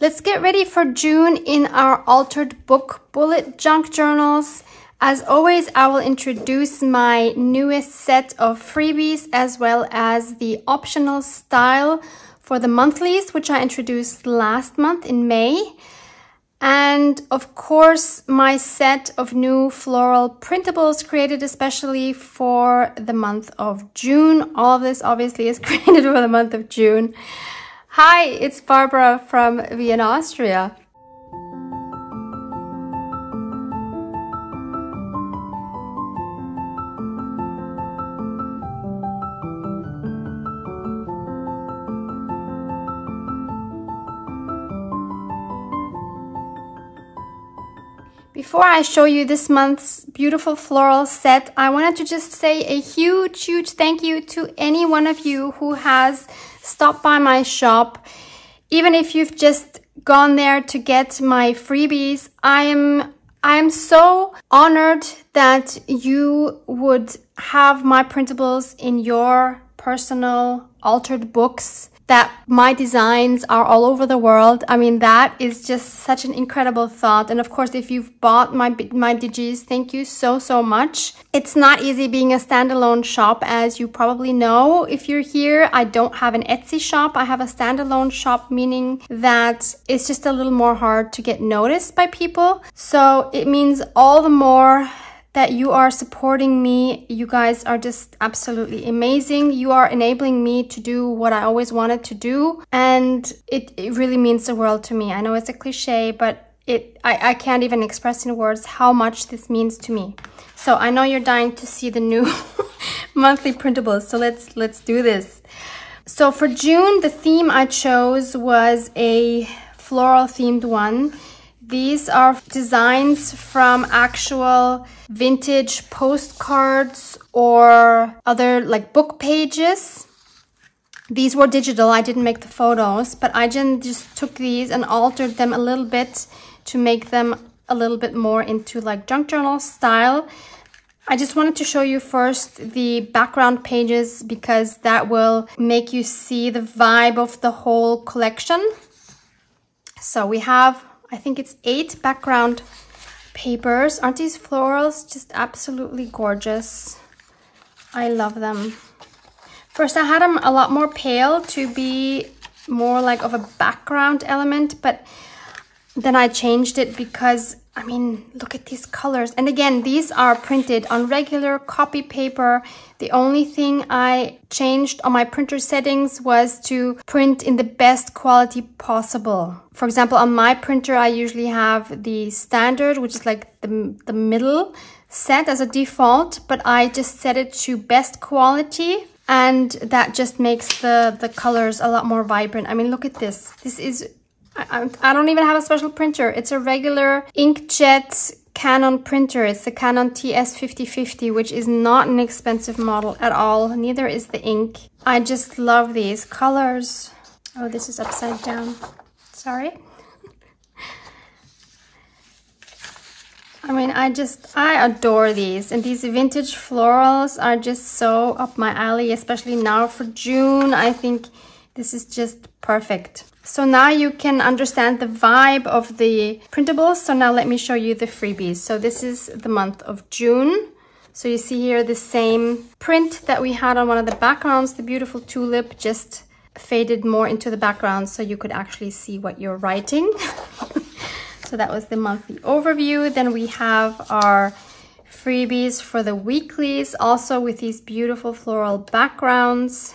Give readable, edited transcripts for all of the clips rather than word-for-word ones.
Let's get ready for June in our altered book bullet junk journals. As always, I will introduce my newest set of freebies as well as the optional style for the monthlies, which I introduced last month in May. And of course, my set of new floral printables created especially for the month of June. All of this obviously is created for the month of June. Hi, it's Barbara from Vienna, Austria. Before I show you this month's beautiful floral set, I wanted to just say a huge thank you to any one of you who has stopped by my shop. Even if you've just gone there to get my freebies, I am so honored that you would have my printables in your personal altered books, that my designs are all over the world. I mean, that is just such an incredible thought. And of course, if you've bought my digis, thank you so much. It's not easy being a standalone shop, as you probably know. If you're here, I don't have an Etsy shop. I have a standalone shop, meaning that it's just a little more hard to get noticed by people. So it means all the more that you are supporting me. You guys are just absolutely amazing. You are enabling me to do what I always wanted to do. And it really means the world to me. I know it's a cliche, but I can't even express in words how much this means to me. So I know you're dying to see the new monthly printables. So let's do this. So for June, the theme I chose was a floral themed one. These are designs from actual vintage postcards or other like book pages. These were digital. I didn't make the photos, but I just took these and altered them a little bit to make them a little bit more into like junk journal style. I just wanted to show you first the background pages because that will make you see the vibe of the whole collection. So we have, I think it's 8 background papers. Aren't these florals just absolutely gorgeous? I love them. First, I had them a lot more pale to be more like of a background element, but then I changed it because, I mean, look at these colors. And again, these are printed on regular copy paper. The only thing I changed on my printer settings was to print in the best quality possible. For example, on my printer, I usually have the standard, which is like the middle set as a default, but I just set it to best quality. And that just makes the colors a lot more vibrant. I mean, look at this. This is, I don't even have a special printer. It's a regular inkjet Canon printer. It's the Canon TS5050, which is not an expensive model at all. Neither is the ink. I just love these colors. Oh, this is upside down. Sorry. I mean, I adore these. And these vintage florals are just so up my alley, especially now for June. I think this is just perfect. So now you can understand the vibe of the printables. So now let me show you the freebies. So this is the month of June. So you see here the same print that we had on one of the backgrounds. The beautiful tulip just faded more into the background so you could actually see what you're writing. So that was the monthly overview. Then we have our freebies for the weeklies, also with these beautiful floral backgrounds.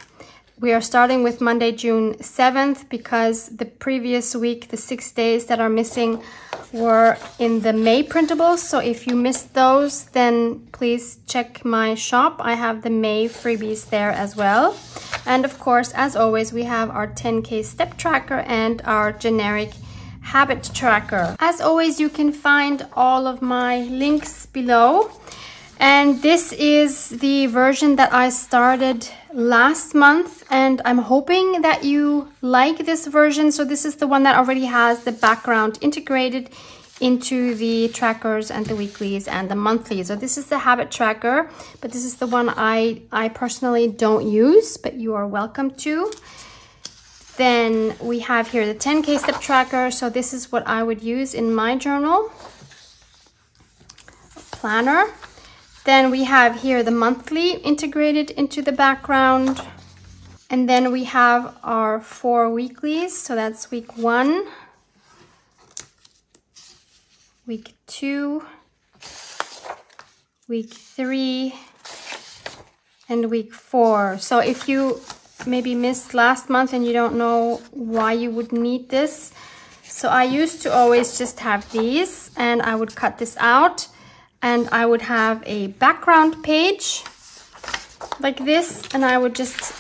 We are starting with Monday, June 7th, because the previous week, the 6 days that are missing were in the May printables. So if you missed those, then please check my shop. I have the May freebies there as well. And of course, as always, we have our 10K step tracker and our generic habit tracker. As always, you can find all of my links below. And this is the version that I started last month, and I'm hoping that you like this version. So this is the one that already has the background integrated into the trackers and the weeklies and the monthlies. So this is the habit tracker, but this is the one I personally don't use, but you are welcome to. Then we have here the 10K step tracker. So this is what I would use in my journal planner. Then we have here the monthly integrated into the background. And then we have our 4 weeklies. So that's week 1, week 2, week 3, and week 4. So if you maybe missed last month and you don't know why you would need this, so I used to always just have these, and I would cut this out and I would have a background page like this, and I would just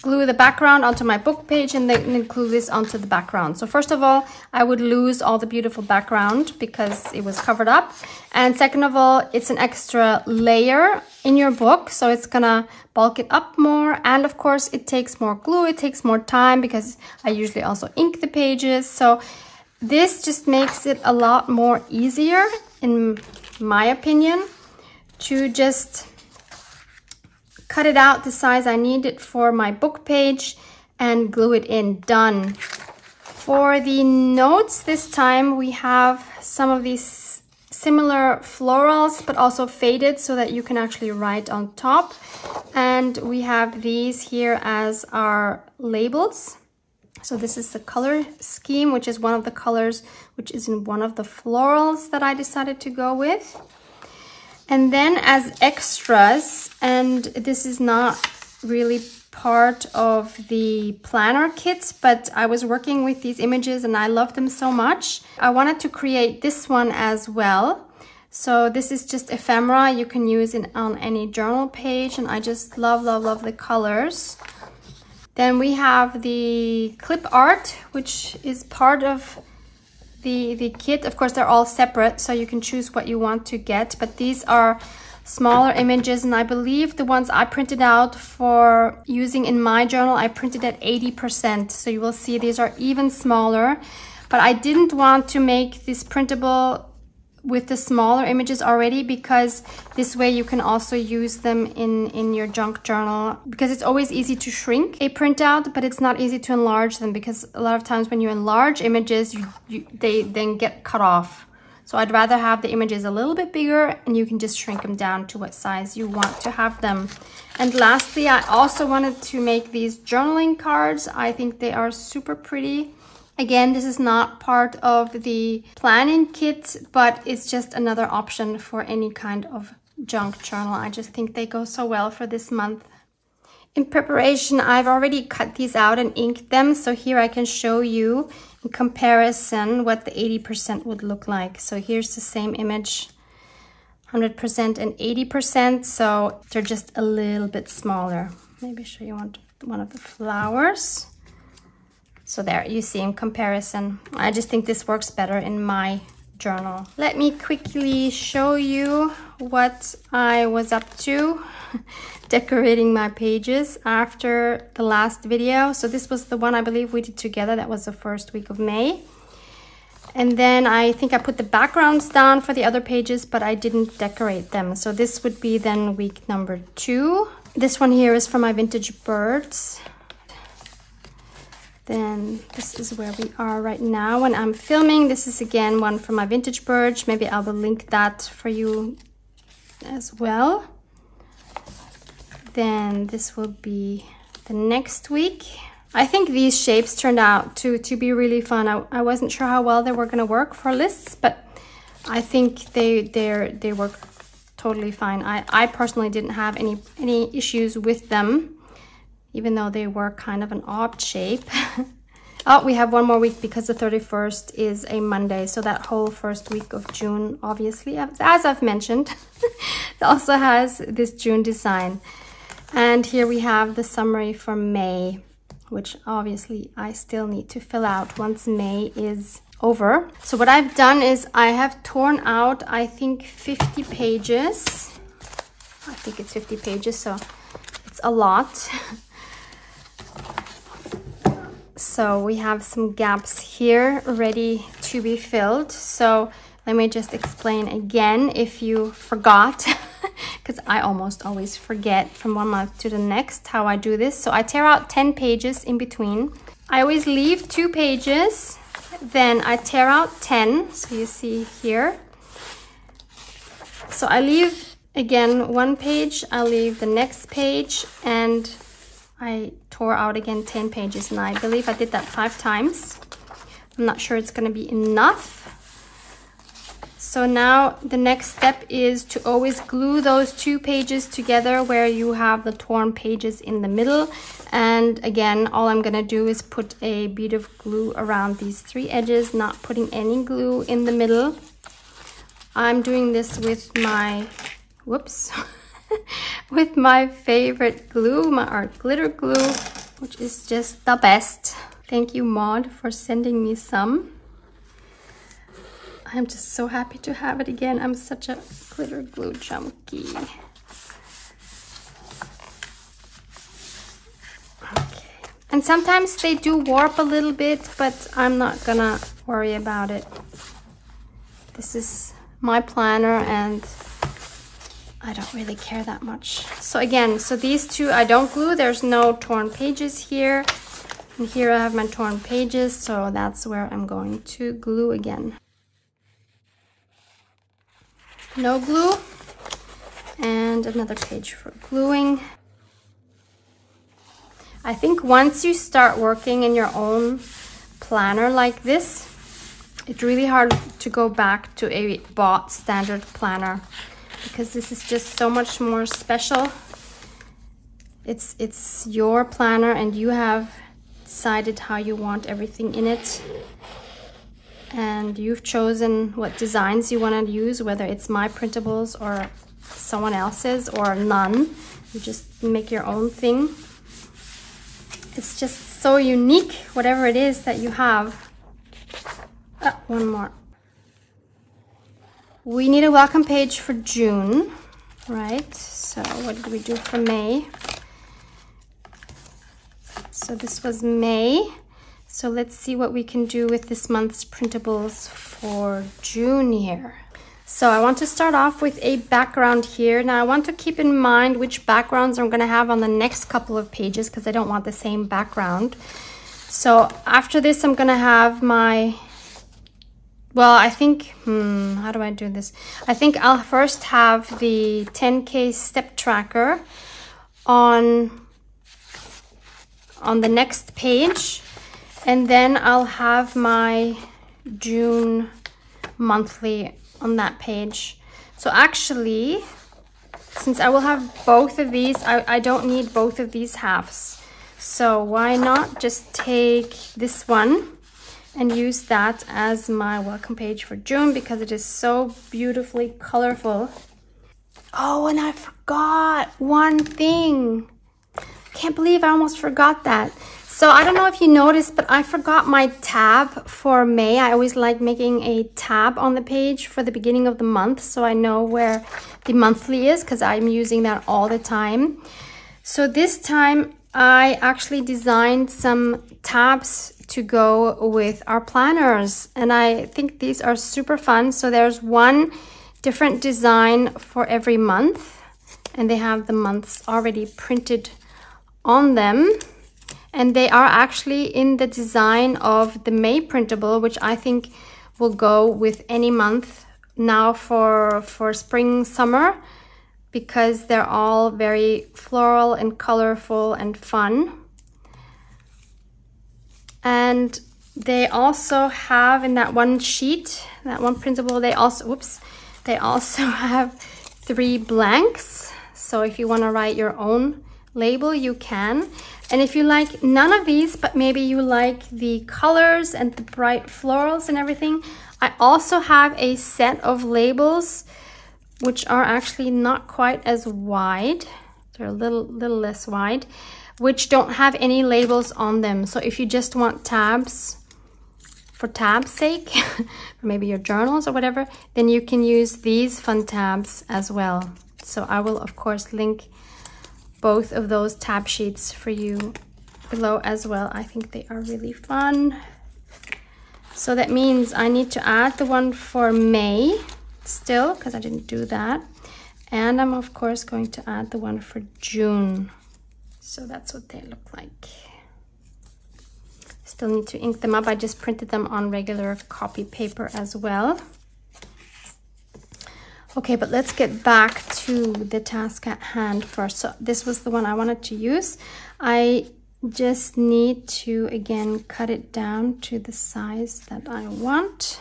glue the background onto my book page and then glue this onto the background. So first of all, I would lose all the beautiful background because it was covered up. And second of all, it's an extra layer in your book, so it's gonna bulk it up more. And of course, it takes more glue, it takes more time because I usually also ink the pages. So this just makes it a lot more easier, in my opinion, to just cut it out the size I need it for my book page and glue it in. Done. For the notes this time, we have some of these similar florals but also faded so that you can actually write on top. And we have these here as our labels. So this is the color scheme, which is one of the colors which is in one of the florals that I decided to go with. And then as extras, and this is not really part of the planner kit, but I was working with these images and I love them so much. I wanted to create this one as well. So this is just ephemera. You can use it on any journal page, and I just love, love, love the colors. Then we have the clip art, which is part of the kit. Of course, they're all separate, so you can choose what you want to get, but these are smaller images, and I believe the ones I printed out for using in my journal, I printed at 80%, so you will see these are even smaller. But I didn't want to make this printable with the smaller images already, because this way you can also use them in your junk journal, because it's always easy to shrink a printout, but it's not easy to enlarge them, because a lot of times when you enlarge images, they then get cut off. So I'd rather have the images a little bit bigger, and you can just shrink them down to what size you want to have them. And lastly, I also wanted to make these journaling cards. I think they are super pretty. Again, this is not part of the planning kit, but it's just another option for any kind of junk journal. I just think they go so well for this month. In preparation, I've already cut these out and inked them. So here I can show you in comparison what the 80% would look like. So here's the same image, 100% and 80%. So they're just a little bit smaller. Maybe show you one of the flowers. So there, you see in comparison. I just think this works better in my journal. Let me quickly show you what I was up to decorating my pages after the last video. So this was the one I believe we did together. That was the first week of May. And then I think I put the backgrounds down for the other pages, but I didn't decorate them. So this would be then week number 2. This one here is for my vintage birds. Then this is where we are right now when I'm filming. This is again one from my vintage birds. Maybe I will link that for you as well. Then this will be the next week. I think these shapes turned out to be really fun. I wasn't sure how well they were going to work for lists, but I think they work totally fine. I personally didn't have any issues with them, even though they were kind of an odd shape. Oh, we have one more week because the 31st is a Monday. So that whole first week of June, obviously, as I've mentioned, it also has this June design. And here we have the summary for May, which obviously I still need to fill out once May is over. So what I've done is I have torn out, I think, 50 pages. I think it's 50 pages, so it's a lot. So we have some gaps here ready to be filled. So let me just explain again if you forgot, because I almost always forget from one month to the next how I do this. So I tear out 10 pages in between. I always leave 2 pages, then I tear out 10, so you see here. So I leave again 1 page, I leave the next page, and I tore out again 10 pages, and I believe I did that 5 times. I'm not sure it's gonna be enough. So now the next step is to always glue those 2 pages together where you have the torn pages in the middle. And again, all I'm gonna do is put a bead of glue around these 3 edges, not putting any glue in the middle. I'm doing this with my, whoops, with my favorite glue, my art glitter glue, which is just the best. Thank you, Maud, for sending me some. I'm just so happy to have it again. I'm such a glitter glue junkie. Okay. And sometimes they do warp a little bit, but I'm not gonna worry about it. This is my planner and I don't really care that much. So again, so these 2 I don't glue. There's no torn pages here. And here I have my torn pages, so that's where I'm going to glue again. No glue, and another page for gluing. I think once you start working in your own planner like this, it's really hard to go back to a bought standard planner because this is just so much more special. It's your planner and you have decided how you want everything in it. And you've chosen what designs you want to use, whether it's my printables or someone else's or none. You just make your own thing. It's just so unique, whatever it is that you have. One more. We need a welcome page for June, right? So what did we do for May? So this was May. So let's see what we can do with this month's printables for June here. So I want to start off with a background here. Now I want to keep in mind which backgrounds I'm going to have on the next couple of pages because I don't want the same background. So after this I'm going to have my, well, I think, how do I do this? I think I'll first have the 10K step tracker on the next page. And then I'll have my June monthly on that page. So actually, since I will have both of these, I don't need both of these halves. So why not just take this one and use that as my welcome page for June because it is so beautifully colorful. Oh, and I forgot one thing. Can't believe I almost forgot that. So I don't know if you noticed, but I forgot my tab for May. I always like making a tab on the page for the beginning of the month so I know where the monthly is because I'm using that all the time. So this time I actually designed some tabs to go with our planners and I think these are super fun. So there's one different design for every month and they have the months already printed on them. And they are actually in the design of the May printable, which I think will go with any month now for spring, summer, because they're all very floral and colorful and fun. And they also have in that one sheet, that one printable, they also have 3 blanks. So if you want to write your own label, you can. And if you like none of these, but maybe you like the colors and the bright florals and everything, I also have a set of labels which are actually not quite as wide. They're a little less wide, which don't have any labels on them. So if you just want tabs for tabs' sake, or maybe your journals or whatever, then you can use these fun tabs as well. So I will of course link both of those tab sheets for you below as well. I think they are really fun. So that means I need to add the one for May still, because I didn't do that. And I'm of course going to add the one for June. So that's what they look like. Still need to ink them up. I just printed them on regular copy paper as well. Okay, but let's get back to the task at hand first. So this was the one I wanted to use. I just need to, again, cut it down to the size that I want.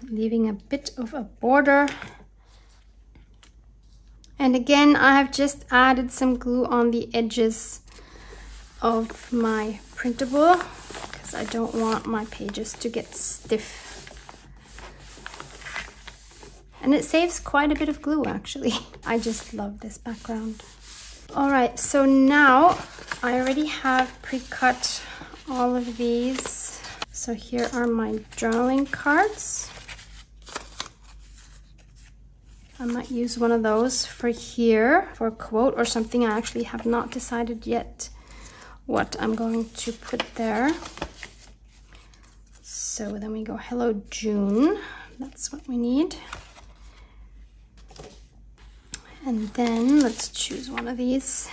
Leaving a bit of a border. And again, I have just added some glue on the edges of my printable because I don't want my pages to get stiff. And it saves quite a bit of glue, actually. I just love this background. All right, so now I already have pre-cut all of these. So here are my journaling cards. I might use one of those for here, for a quote or something. I actually have not decided yet what I'm going to put there. So then we go, hello June. That's what we need. And then let's choose one of these.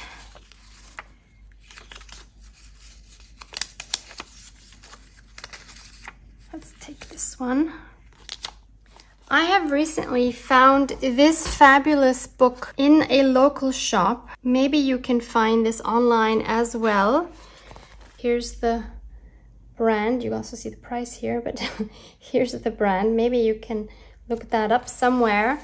Let's take this one. I have recently found this fabulous book in a local shop. Maybe you can find this online as well. Here's the brand. You also see the price here, but here's the brand. Maybe you can look that up somewhere.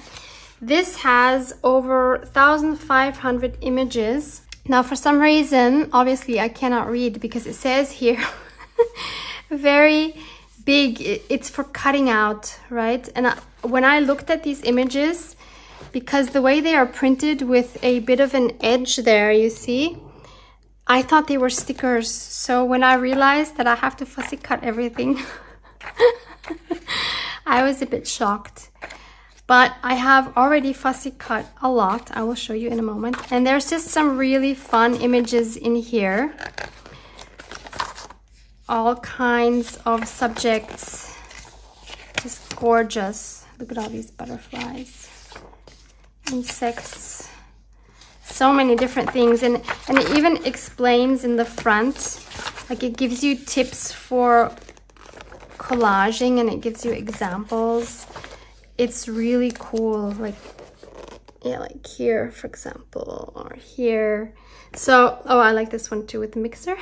This has over 1,500 images. Now, for some reason, obviously I cannot read because it says here very big, it's for cutting out, right? And when I looked at these images, because the way they are printed with a bit of an edge there, you see, I thought they were stickers. So when I realized that I have to fussy cut everything, I was a bit shocked. But I have already fussy cut a lot. I will show you in a moment. And there's just some really fun images in here. All kinds of subjects. Just gorgeous. Look at all these butterflies. Insects. So many different things. And it even explains in the front. Like it gives you tips for collaging and it gives you examples. It's really cool, like, yeah, like here, for example, or here. So, oh, I like this one too with the mixer.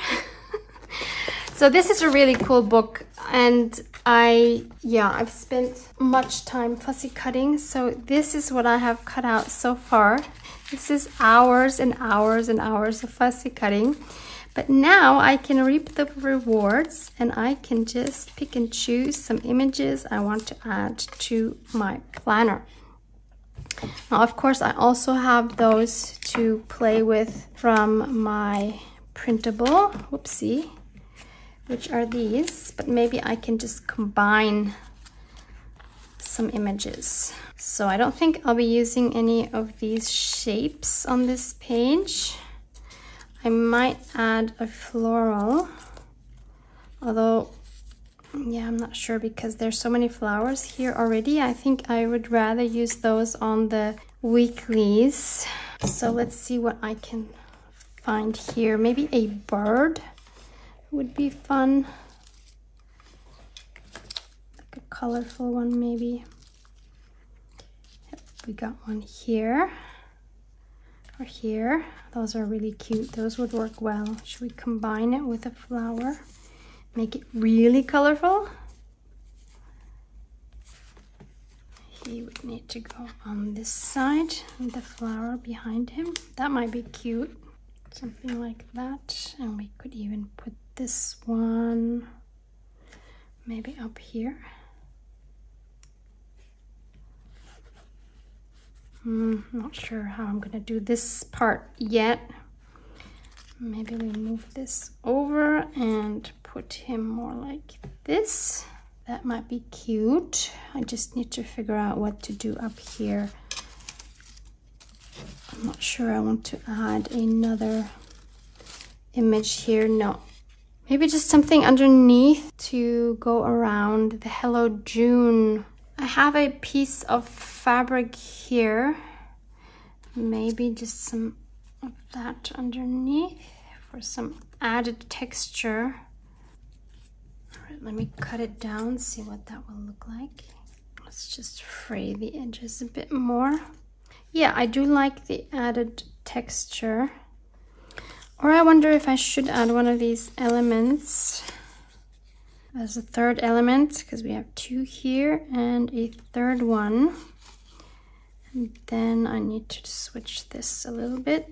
So this is a really cool book, and I've spent much time fussy cutting. So this is what I have cut out so far. This is hours and hours and hours of fussy cutting. But now I can reap the rewards and I can just pick and choose some images I want to add to my planner. Now, of course, I also have those to play with from my printable, whoopsie, which are these, but maybe I can just combine some images. So I don't think I'll be using any of these shapes on this page. I might add a floral, although, yeah, I'm not sure because there's so many flowers here already. I think I would rather use those on the Weeklies. So let's see what I can find here. Maybe a bird would be fun. Like a colorful one, maybe. Yep, we got one here. Or here. Those are really cute. Those would work well. Should we combine it with a flower? Make it really colorful? He would need to go on this side with the flower behind him. That might be cute. Something like that. And we could even put this one maybe up here. Not sure how I'm gonna do this part yet. Maybe we move this over and put him more like this. That might be cute. I just need to figure out what to do up here. I'm not sure I want to add another image here. No, maybe just something underneath to go around the Hello June. I have a piece of fabric here. Maybe just some of that underneath for some added texture. All right, let me cut it down, see what that will look like. Let's just fray the edges a bit more. Yeah, I do like the added texture. Or I wonder if I should add one of these elements as a third element, because we have two here and a third one. And then I need to switch this a little bit.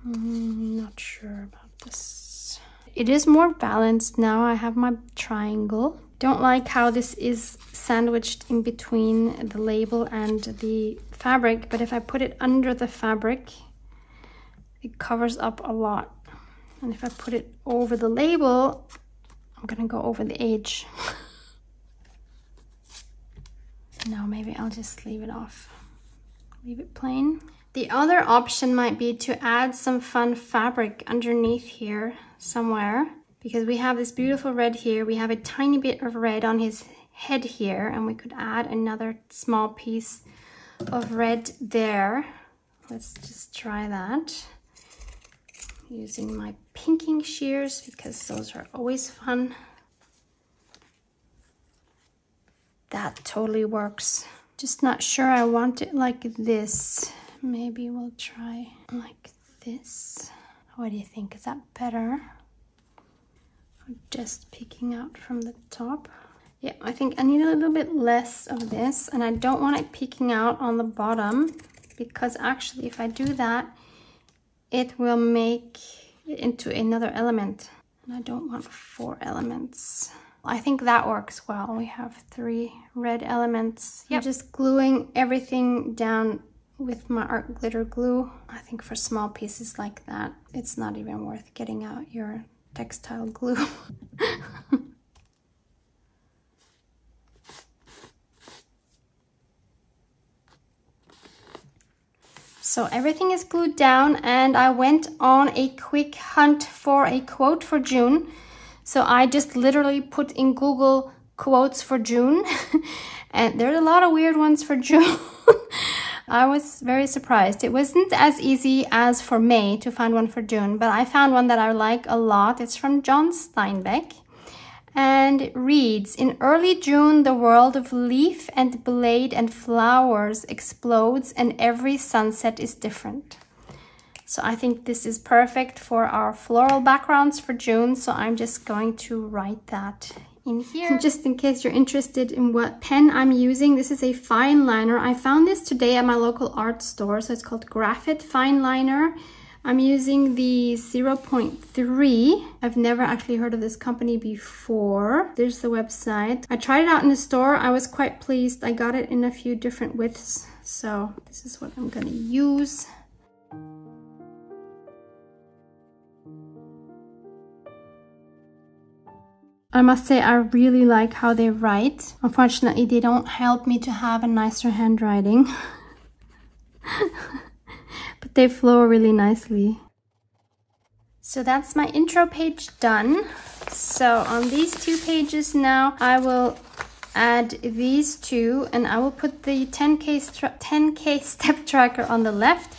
Not sure about this. It is more balanced now. I have my triangle. Don't like how this is sandwiched in between the label and the fabric, but if I put it under the fabric, it covers up a lot. And if I put it over the label, I'm gonna go over the edge. No, maybe I'll just leave it off. Leave it plain. The other option might be to add some fun fabric underneath here somewhere, because we have this beautiful red here. We have a tiny bit of red on his head here, and we could add another small piece of red there. Let's just try that. Using my pinking shears, because those are always fun. That totally works. Just not sure I want it like this. Maybe we'll try like this. What do you think? Is that better? Or just picking out from the top? Yeah, I think I need a little bit less of this, and I don't want it peeking out on the bottom, because actually if I do that, it will make it into another element, and I don't want 4 elements. I think that works well. We have 3 red elements. Yep. I'm just gluing everything down with my art glitter glue. I think for small pieces like that, it's not even worth getting out your textile glue. So everything is glued down, and I went on a quick hunt for a quote for June. So I just literally put in Google quotes for June, and there's a lot of weird ones for June. I was very surprised. It wasn't as easy as for May to find one for June, but I found one that I like a lot. It's from John Steinbeck, and it reads, "In early June, the world of leaf and blade and flowers explodes, and every sunset is different." So I think this is perfect for our floral backgrounds for June, so I'm just going to write that in here. Just in case you're interested in what pen I'm using, this is a fine liner. I found this today at my local art store, so it's called Graphite Fine Liner. I'm using the 0.3. I've never actually heard of this company before. There's the website. I tried it out in the store. I was quite pleased. I got it in a few different widths, so this is what I'm gonna use. I must say I really like how they write. Unfortunately, they don't help me to have a nicer handwriting. But they flow really nicely. So that's my intro page done. So on these 2 pages now, I will add these 2, and I will put the 10K step tracker on the left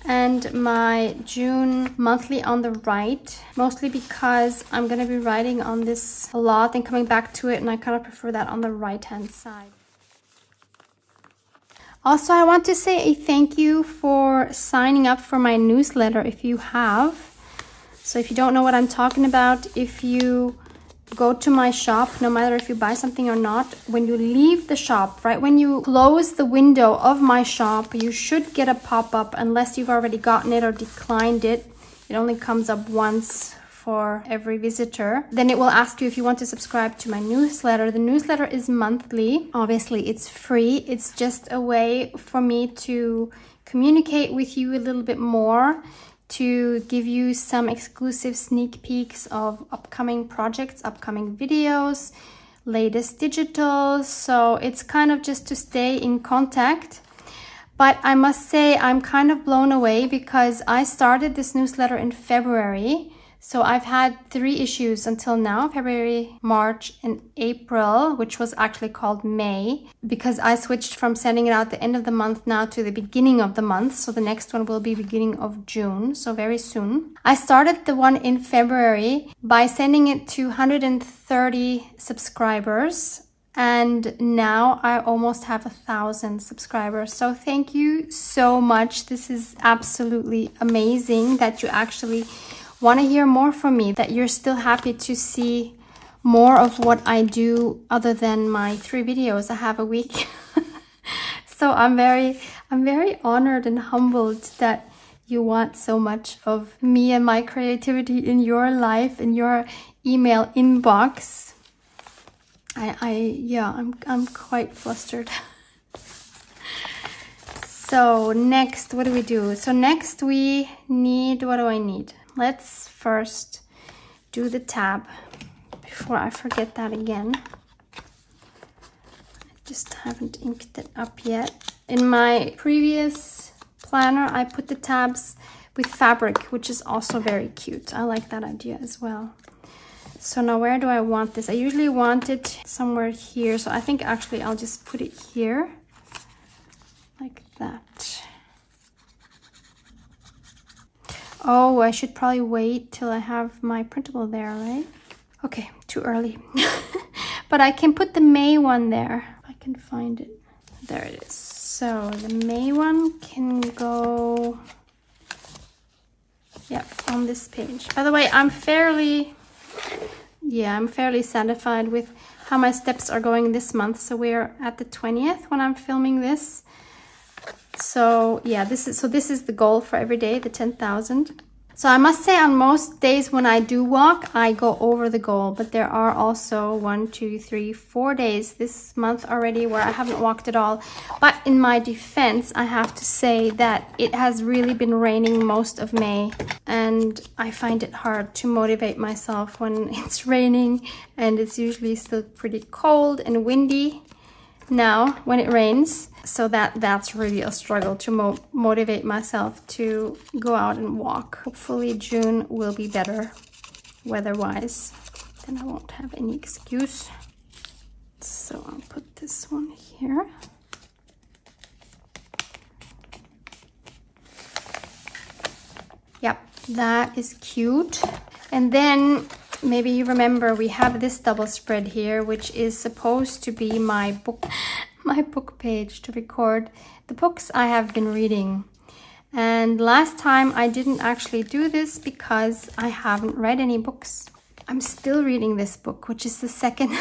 and my June monthly on the right, mostly because I'm gonna be writing on this a lot and coming back to it, and I kind of prefer that on the right hand side. Also, I want to say a thank you for signing up for my newsletter if you have. So if you don't know what I'm talking about, if you go to my shop, no matter if you buy something or not, when you leave the shop, right when you close the window of my shop, you should get a pop-up unless you've already gotten it or declined it. It only comes up once for every visitor. Then it will ask you if you want to subscribe to my newsletter. The newsletter is monthly. Obviously, it's free. It's just a way for me to communicate with you a little bit more, to give you some exclusive sneak peeks of upcoming projects, upcoming videos, latest digitals. So it's kind of just to stay in contact. But I must say I'm kind of blown away because I started this newsletter in February. So I've had 3 issues until now, February, March, and April, which was actually called May, because I switched from sending it out the end of the month now to the beginning of the month. So the next one will be beginning of June, so very soon. I started the one in February by sending it to 130 subscribers. And now I almost have 1,000 subscribers. So thank you so much. This is absolutely amazing that you actually want to hear more from me, that you're still happy to see more of what I do other than my 3 videos I have a week. So I'm very honored and humbled that you want so much of me and my creativity in your life, in your email inbox. I'm quite flustered. So next, what do we do? So next we need, what do I need? Let's first do the tab before I forget that again. I just haven't inked it up yet. In my previous planner, I put the tabs with fabric, which is also very cute. I like that idea as well. So now where do I want this? I usually want it somewhere here. So I think actually I'll just put it here like that. Oh, I should probably wait till I have my printable there, right? Okay, too early. But I can put the May one there. If I can find it. There it is. So the May one can go, yeah, on this page. By the way, I'm fairly satisfied with how my steps are going this month. So we're at the 20th when I'm filming this. So yeah, this is the goal for every day, the 10,000. So I must say on most days when I do walk, I go over the goal, but there are also 1, 2, 3, 4 days this month already where I haven't walked at all. But in my defense, I have to say that it has really been raining most of May, and I find it hard to motivate myself when it's raining, and it's usually still pretty cold and windy now when it rains. So that's really a struggle to motivate myself to go out and walk. Hopefully June will be better weather-wise. Then I won't have any excuse. So I'll put this one here. Yep, that is cute. And then maybe you remember we have this double spread here, which is supposed to be my book page to record the books I have been reading. And last time I didn't actually do this because I haven't read any books. I'm still reading this book, which is the second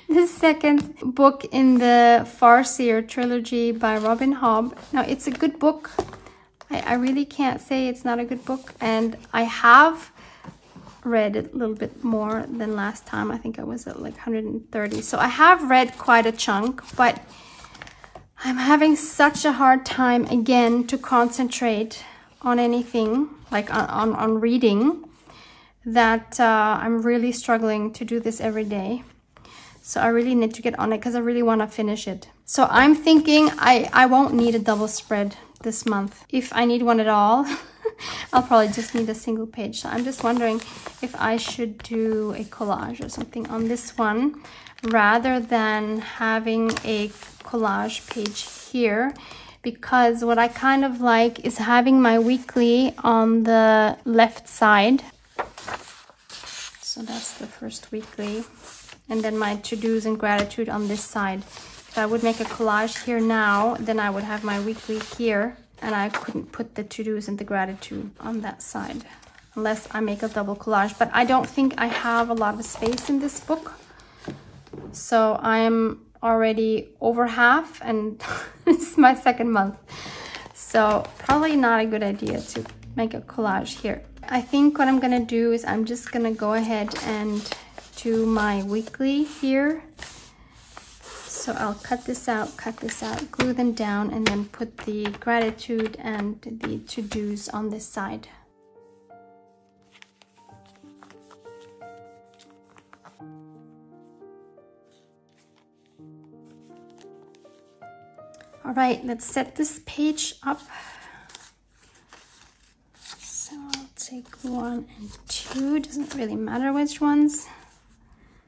the second book in the Farseer trilogy by Robin Hobb. Now, it's a good book. I really can't say it's not a good book, and I have read it a little bit more than last time. I think I was at like 130. So I have read quite a chunk, but I'm having such a hard time again to concentrate on anything, like on reading, that I'm really struggling to do this every day. So I really need to get on it because I really want to finish it. So I'm thinking I won't need a double spread this month. If I need one at all, I'll probably just need a single page. So I'm just wondering if I should do a collage or something on this one rather than having a collage page here, because what I kind of like is having my weekly on the left side. So that's the first weekly, and then my to-dos and gratitude on this side. If I would make a collage here now, then I would have my weekly here, and I couldn't put the to-dos and the gratitude on that side unless I make a double collage. But I don't think I have a lot of space in this book. So I'm already over half, and it's my second month. So probably not a good idea to make a collage here. I think what I'm gonna do is I'm just gonna go ahead and do my weekly here. So I'll cut this out, glue them down, and then put the gratitude and the to-dos on this side. All right, let's set this page up. So I'll take 1 and 2, doesn't really matter which ones.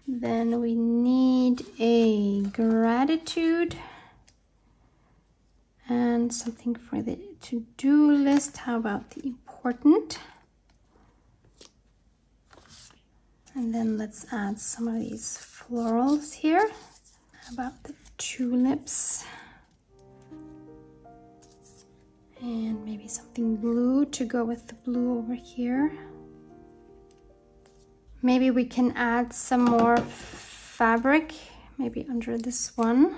Then we need a gratitude and something for the to-do list. How about the important? And then let's add some of these florals here. How about the tulips? And maybe something blue to go with the blue over here. Maybe we can add some more fabric, maybe under this one.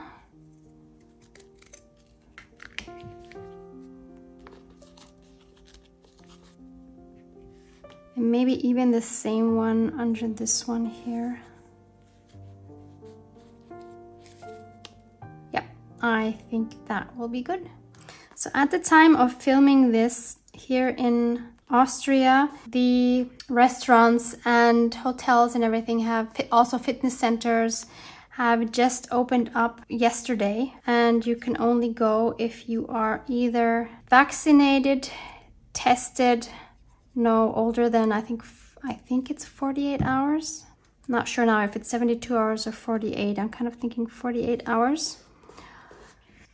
And maybe even the same one under this one here. Yep, I think that will be good. So at the time of filming this here in Austria, the restaurants and hotels and everything have, also fitness centers, have just opened up yesterday. And you can only go if you are either vaccinated, tested, no older than, I think it's 48 hours. I'm not sure now if it's 72 hours or 48. I'm kind of thinking 48 hours.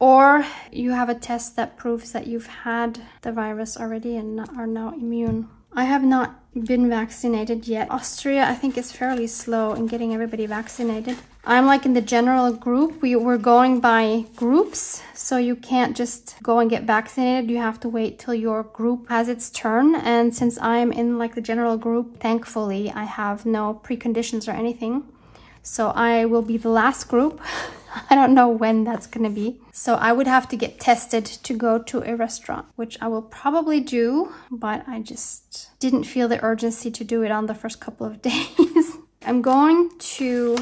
Or you have a test that proves that you've had the virus already and are now immune. I have not been vaccinated yet. Austria, I think, is fairly slow in getting everybody vaccinated. I'm like in the general group. We're going by groups, so you can't just go and get vaccinated. You have to wait till your group has its turn. And since I'm in like the general group, thankfully, I have no preconditions or anything. So I will be the last group. I don't know when that's going to be. So I would have to get tested to go to a restaurant, which I will probably do, but I just didn't feel the urgency to do it on the first couple of days. I'm going to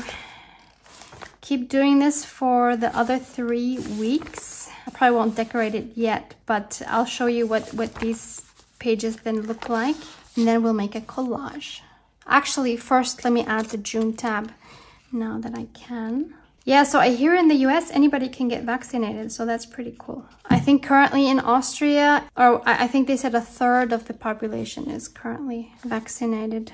keep doing this for the other 3 weeks. I probably won't decorate it yet, but I'll show you what these pages then look like, and then we'll make a collage. Actually, first let me add the June tab now that I can. Yeah, so I hear in the US anybody can get vaccinated, so that's pretty cool. I think currently in Austria, or I think they said 1/3 of the population is currently vaccinated.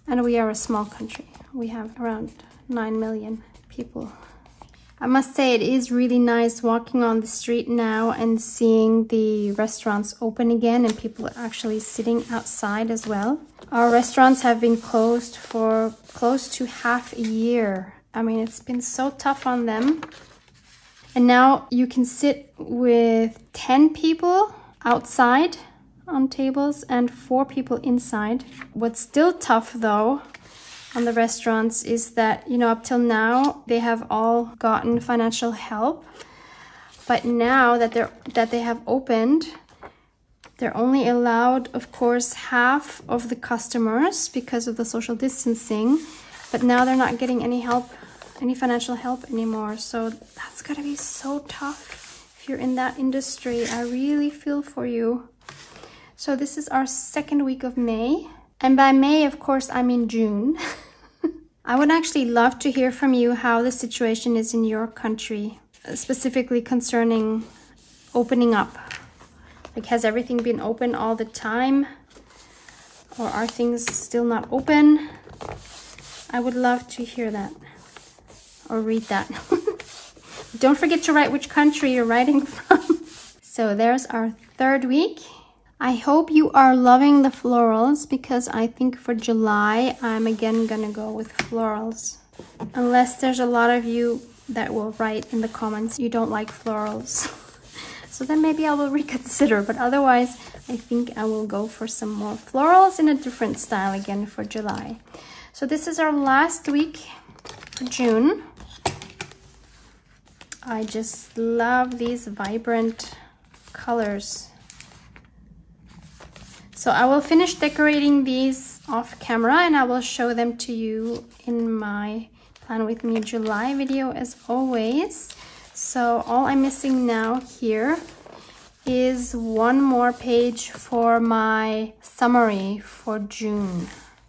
And we are a small country. We have around 9 million people. I must say it is really nice walking on the street now and seeing the restaurants open again and people actually sitting outside as well. Our restaurants have been closed for close to half a year. I mean, it's been so tough on them. And now you can sit with 10 people outside on tables and 4 people inside. What's still tough though on the restaurants is that, you know, up till now they have all gotten financial help, but now that they have opened, they're only allowed, of course, half of the customers because of the social distancing, but now they're not getting any help, any financial help anymore. So that's gotta be so tough if you're in that industry. I really feel for you. So this is our 2nd week of May. And by May, of course, I mean June. I would actually love to hear from you how the situation is in your country, specifically concerning opening up. Like, has everything been open all the time? Or are things still not open? I would love to hear that or read that. Don't forget to write which country you're writing from. So there's our 3rd week. I hope you are loving the florals, because I think for July, I'm again gonna go with florals. Unless there's a lot of you that will write in the comments you don't like florals. So then maybe I will reconsider, but otherwise, I think I will go for some more florals in a different style again for July. So this is our last week for June. I just love these vibrant colors. So I will finish decorating these off camera and I will show them to you in my Plan With Me July video as always. So all I'm missing now here is one more page for my summary for June.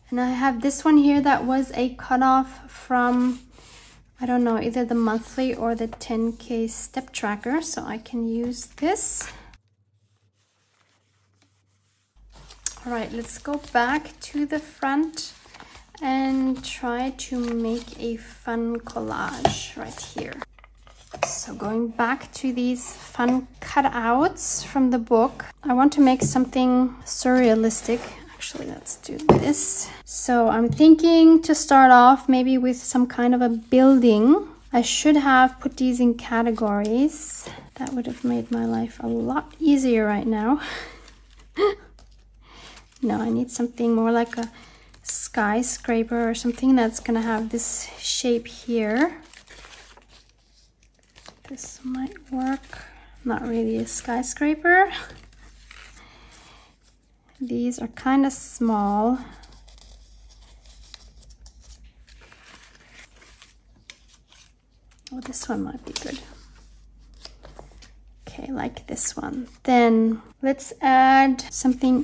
And I have this one here that was a cutoff from, I don't know, either the monthly or the 10K step tracker. So I can use this. All right, let's go back to the front and try to make a fun collage right here. So going back to these fun cutouts from the book, I want to make something surrealistic. Actually, let's do this. So I'm thinking to start off maybe with some kind of a building. I should have put these in categories. That would have made my life a lot easier right now. No, I need something more like a skyscraper or something that's gonna have this shape here. This might work. Not really a skyscraper. These are kind of small. Oh, this one might be good. Okay, like this one. Then let's add something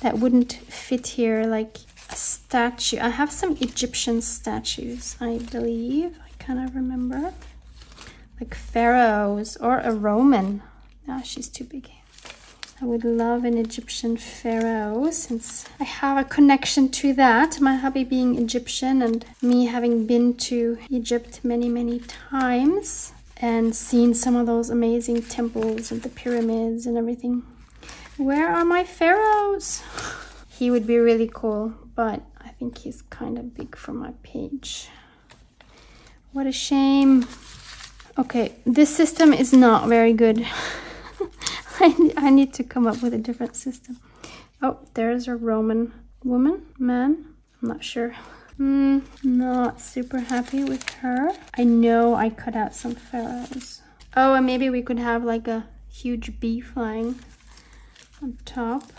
that wouldn't fit here, like a statue. I have some Egyptian statues, I believe. I kind of remember. Like pharaohs or a Roman. Ah, she's too big. I would love an Egyptian pharaoh since I have a connection to that. My hubby being Egyptian and me having been to Egypt many, many times and seen some of those amazing temples and the pyramids and everything. Where are my pharaohs? He would be really cool, but I think he's kind of big for my page. What a shame. Okay, this system is not very good. I need to come up with a different system. Oh, there's a Roman woman, man. I'm not sure. Not super happy with her. I know I cut out some pharaohs. Oh, and maybe we could have like a huge bee flying on top.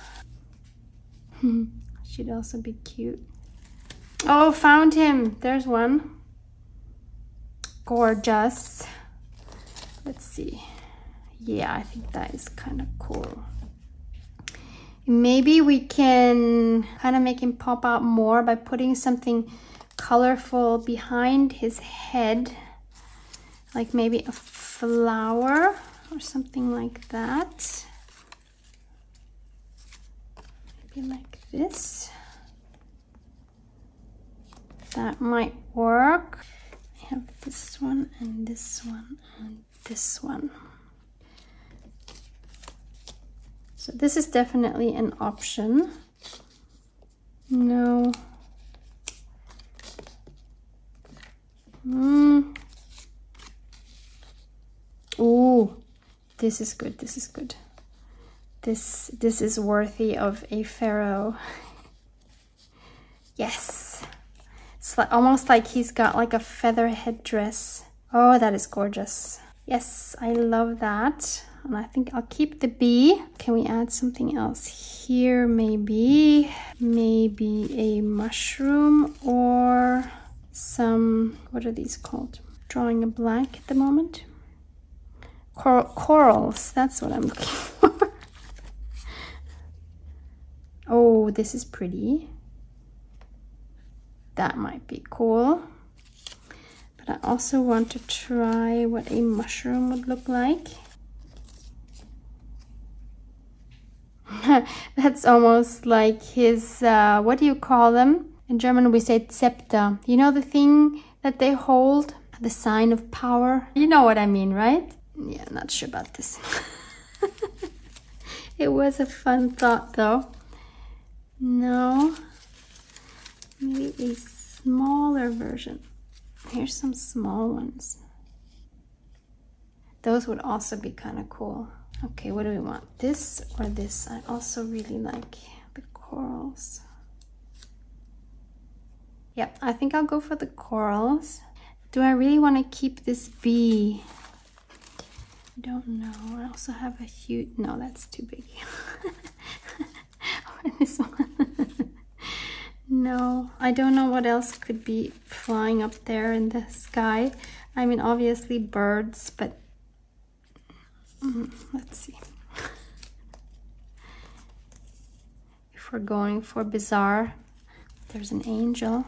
She'd also be cute. Oh, found him. There's one. Gorgeous. Let's see. Yeah, I think that is kind of cool. Maybe we can kind of make him pop out more by putting something colorful behind his head. Like maybe a flower or something like that. Maybe like this. That might work. I have this one and this one and this one. So this is definitely an option. No. Ooh, this is good. This is good. This is worthy of a pharaoh. Yes. It's like, almost like he's got like a feather headdress. Oh, that is gorgeous. Yes, I love that. And I think I'll keep the bee. Can we add something else here? Maybe a mushroom or some, what are these called? Drawing a blank at the moment. Corals, that's what I'm looking for. Oh, this is pretty. That might be cool. But I also want to try what a mushroom would look like. That's almost like his, what do you call them? In German we say Zepter. You know the thing that they hold? The sign of power? You know what I mean, right? Yeah, not sure about this. It was a fun thought though. No. Maybe a smaller version. Here's some small ones. Those would also be kind of cool. Okay, what do we want? This or this? I also really like the corals. Yep, I think I'll go for the corals. Do I really want to keep this bee? I don't know. I also have a huge... No, that's too big. This one. No, I don't know what else could be flying up there in the sky. I mean, obviously birds, but let's see. If we're going for bizarre, there's an angel.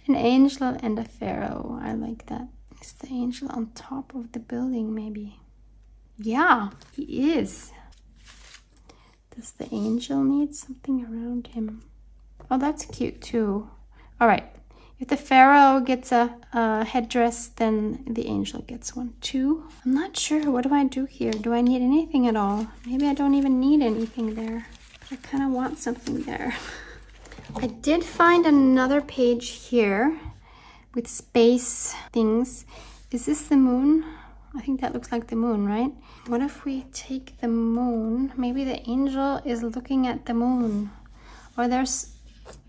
An angel and a pharaoh. I like that. Is the angel on top of the building, maybe? Yeah, he is. Does the angel need something around him? Oh, that's cute too. All right. If the pharaoh gets a headdress, then the angel gets one too. I'm not sure. What do I do here? Do I need anything at all? Maybe I don't even need anything there. But I kind of want something there. I did find another page here with space things. Is this the moon? I think that looks like the moon, right? What if we take the moon? Maybe the angel is looking at the moon. Or there's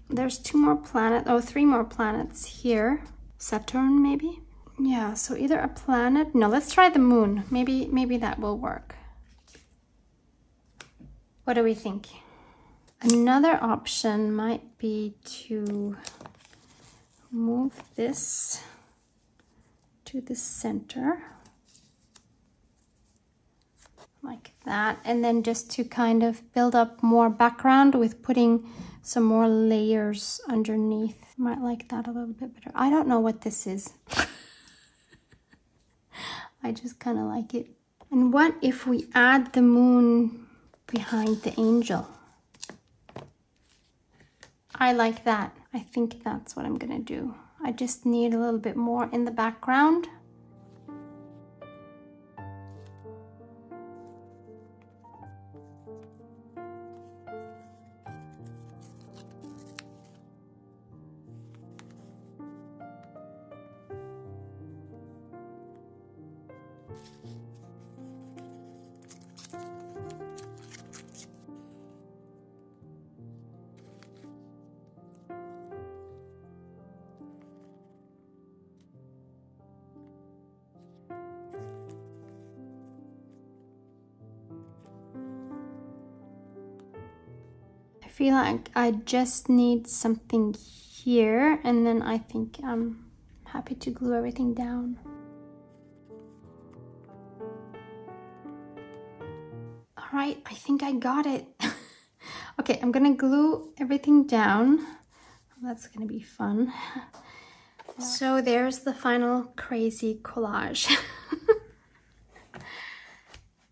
2 more planets, oh, 3 more planets here. Saturn, maybe? Yeah, so either a planet. No, let's try the moon. Maybe that will work. What do we think? Another option might be to move this to the center. Like that, and then just to kind of build up more background with putting some more layers underneath. Might like that a little bit better. I don't know what this is. I just kind of like it. And what if we add the moon behind the angel? I like that. I think that's what I'm gonna do. I just need a little bit more in the background. I feel like I just need something here, and then I think I'm happy to glue everything down. All right, I think I got it. Okay, I'm gonna glue everything down. That's gonna be fun. So there's the final crazy collage.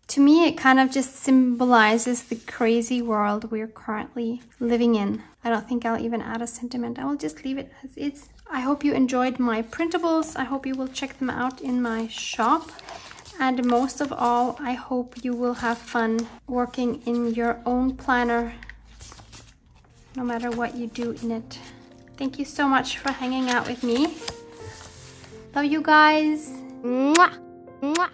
To me, it kind of just symbolizes the crazy world we're currently living in. I don't think I'll even add a sentiment. I will just leave it as is. I hope you enjoyed my printables. I hope you will check them out in my shop. And most of all, I hope you will have fun working in your own planner, no matter what you do in it. Thank you so much for hanging out with me. Love you guys. Mwah. Mwah.